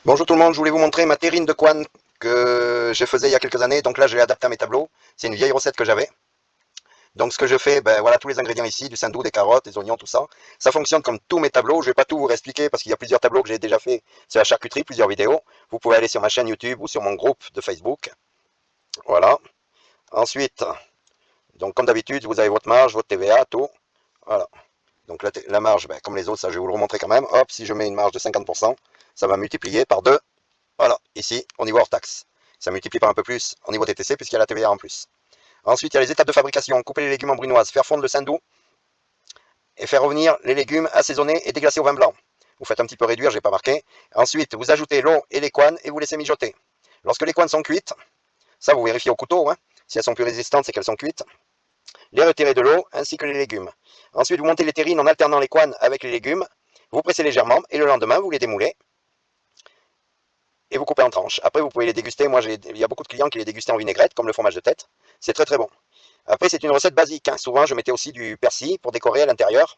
Bonjour tout le monde, je voulais vous montrer ma terrine de Quan que je faisais il y a quelques années. Donc là, je l'ai adapté à mes tableaux. C'est une vieille recette que j'avais. Donc ce que je fais, ben voilà tous les ingrédients ici, du saindoux, des carottes, des oignons, tout ça. Ça fonctionne comme tous mes tableaux. Je vais pas tout vous expliquer parce qu'il y a plusieurs tableaux que j'ai déjà fait sur la charcuterie, plusieurs vidéos. Vous pouvez aller sur ma chaîne YouTube ou sur mon groupe de Facebook. Voilà. Ensuite, donc comme d'habitude, vous avez votre marge, votre TVA, tout. Voilà. Donc la marge, ben, comme les autres, ça je vais vous le remontrer quand même. Hop, si je mets une marge de 50%, ça va multiplier par 2. Voilà, ici, au niveau hors taxe. Ça multiplie par un peu plus au niveau TTC puisqu'il y a la TVA en plus. Ensuite, il y a les étapes de fabrication. Couper les légumes en brunoise, faire fondre le saindoux et faire revenir les légumes assaisonnés et déglacer au vin blanc. Vous faites un petit peu réduire, je n'ai pas marqué. Ensuite, vous ajoutez l'eau et les couennes et vous laissez mijoter. Lorsque les couennes sont cuites, ça vous vérifiez au couteau, hein. Si elles sont plus résistantes, c'est qu'elles sont cuites. Les retirer de l'eau ainsi que les légumes. Ensuite, vous montez les terrines en alternant les couennes avec les légumes. Vous pressez légèrement et le lendemain, vous les démoulez et vous coupez en tranches. Après, vous pouvez les déguster. Moi, il y a beaucoup de clients qui les dégustent en vinaigrette, comme le fromage de tête. C'est très très bon. Après, c'est une recette basique, hein. Souvent, je mettais aussi du persil pour décorer à l'intérieur.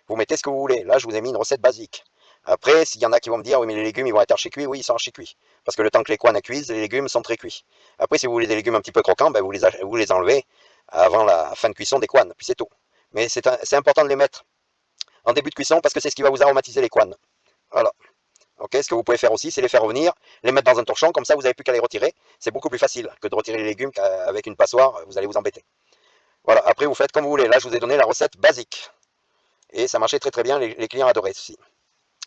Vous mettez ce que vous voulez. Là, je vous ai mis une recette basique. Après, s'il y en a qui vont me dire, oui, mais les légumes, ils vont être archi-cuits. Oui, ils sont archi-cuits. Parce que le temps que les couennes cuisent, les légumes sont très cuits. Après, si vous voulez des légumes un petit peu croquants, ben, vous les enlevez avant la fin de cuisson des couennes. Puis c'est tout. Mais c'est important de les mettre en début de cuisson parce que c'est ce qui va vous aromatiser les couennes. Voilà. Ok, ce que vous pouvez faire aussi, c'est les faire revenir, les mettre dans un torchon, comme ça vous n'avez plus qu'à les retirer. C'est beaucoup plus facile que de retirer les légumes avec une passoire, vous allez vous embêter. Voilà, après vous faites comme vous voulez. Là, je vous ai donné la recette basique. Et ça marchait très très bien, les clients adoraient ceci.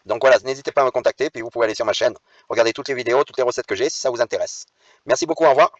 Donc voilà, n'hésitez pas à me contacter, puis vous pouvez aller sur ma chaîne, regarder toutes les vidéos, toutes les recettes que j'ai, si ça vous intéresse. Merci beaucoup, au revoir.